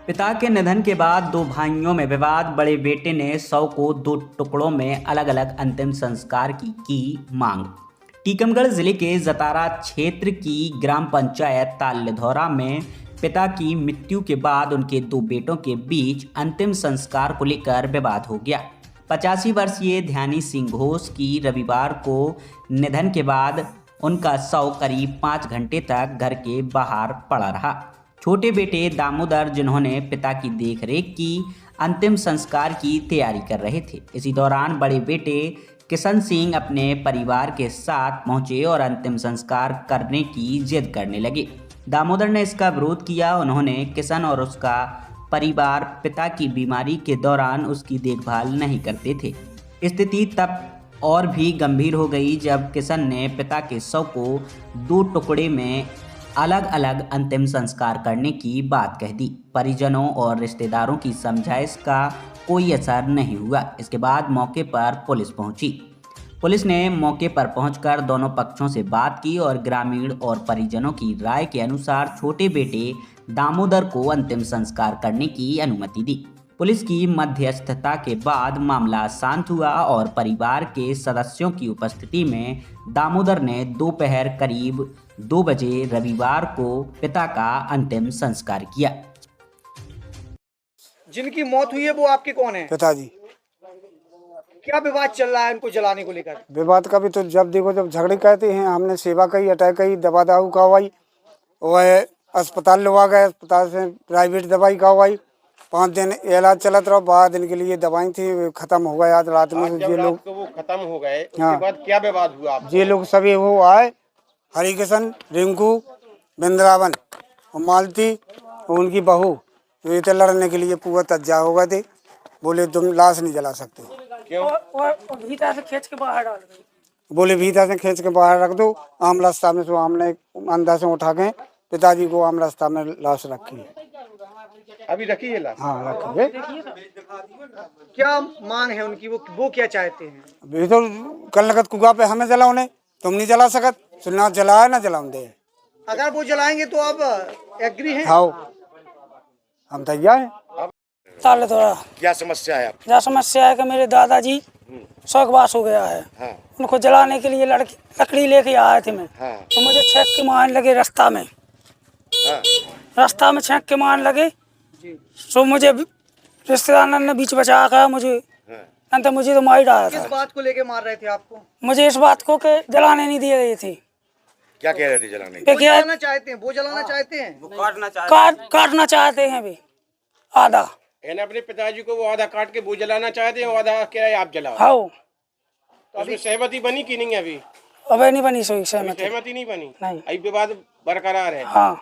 पिता के निधन के बाद दो भाइयों में विवाद। बड़े बेटे ने शव को दो टुकड़ों में अलग अलग अंतिम संस्कार की मांग। टीकमगढ़ जिले के जतारा क्षेत्र की ग्राम पंचायत ताल्यधौरा में पिता की मृत्यु के बाद उनके दो बेटों के बीच अंतिम संस्कार को लेकर विवाद हो गया। 85 वर्षीय ध्यानी सिंह घोष की रविवार को निधन के बाद उनका शव करीब 5 घंटे तक घर के बाहर पड़ा रहा। छोटे बेटे दामोदर, जिन्होंने पिता की देखरेख की, अंतिम संस्कार की तैयारी कर रहे थे। इसी दौरान बड़े बेटे किशन सिंह अपने परिवार के साथ पहुंचे और अंतिम संस्कार करने की जिद करने लगे। दामोदर ने इसका विरोध किया। उन्होंने किशन और उसका परिवार पिता की बीमारी के दौरान उसकी देखभाल नहीं करते थे। स्थिति तब और भी गंभीर हो गई जब किशन ने पिता के शव को दो टुकड़े में अलग अलग अंतिम संस्कार करने की बात कह दी। परिजनों और रिश्तेदारों की समझाइश का कोई असर नहीं हुआ। इसके बाद मौके पर पुलिस पहुंची। पुलिस ने मौके पर पहुंचकर दोनों पक्षों से बात की और ग्रामीण और परिजनों की राय के अनुसार छोटे बेटे दामोदर को अंतिम संस्कार करने की अनुमति दी। पुलिस की मध्यस्थता के बाद मामला शांत हुआ और परिवार के सदस्यों की उपस्थिति में दामोदर ने दोपहर करीब 2 बजे रविवार को पिता का अंतिम संस्कार किया। जिनकी मौत हुई है वो आपके कौन है? पिताजी। क्या विवाद चल रहा है उनको जलाने को लेकर? विवाद का भी तो जब देखो जब झगड़े कहते हैं, हमने सेवा कही, अटैक कही, दवा दारू करवाई, वह अस्पताल लगा गए, अस्पताल से प्राइवेट दवाई करवाई, 5 दिन इलाज चलत रहा, 12 दिन के लिए दवाई थी, खत्म हो गए आज रात में। ये लोग वो खत्म हो गए, उसके बाद क्या विवाद हुआ? ये लोग सभी वो आए, हरिकिशन, रिंकू, वृंदावन और मालती और उनकी बहू, ये तो लड़ने के लिए पूरा तज्जा हो गए थे। बोले तुम लाश नहीं जला सकते। क्यों? भीतर से खींच के बाहर डाल गई। बोले भीतर से खींच के बाहर रख दो। आम रास्ता में से हमने अंदर से उठा के पिताजी को आम रास्ता में लाश रखी है। अभी रखी है लाश? हाँ रखी है। क्या मांग है उनकी? वो क्या चाहते हैं? अभी तो कल लगत कुआ पे हमें जलाओ, तुम नहीं जला सकत, सुनना जलाए ना जलाओ दे। अगर वो जलाएंगे तो आप एग्री हैं? हाँ हम तैयार हैं। ताल्यधौरा। क्या समस्या है? क्या समस्या है कि मेरे दादाजी स्वर्गवास हो गया है। हाँ। उनको जलाने के लिए लकड़ी लेके आए थे मैं। हाँ। तो मुझे छेक के मारने लगे रास्ता में। हाँ। रास्ता में छेक के मारने लगे। तो मुझे रिश्तेदार ने बीच बचा कर मुझे मुझे तो मार ही डाला था। किस बात को लेके मार रहे थे आपको? मुझे इस बात को के जलाने नहीं दे रही थी। क्या कह रहे थे जलाने? वो जलाना चाहते हैं, वो जलाना चाहते हैं, वो काटना चाहते हैं अभी आधा। अपने पिताजी को वो आधा काट के वो जलाना चाहते हैं, आधा क्या है आप जलाओ। हाँ। तो अभी सहमति बनी कि नहीं? अभी अबे नहीं बनी, सोई सहमति नहीं बनी। नहीं। अभी विवाद बरकरार है। हाँ।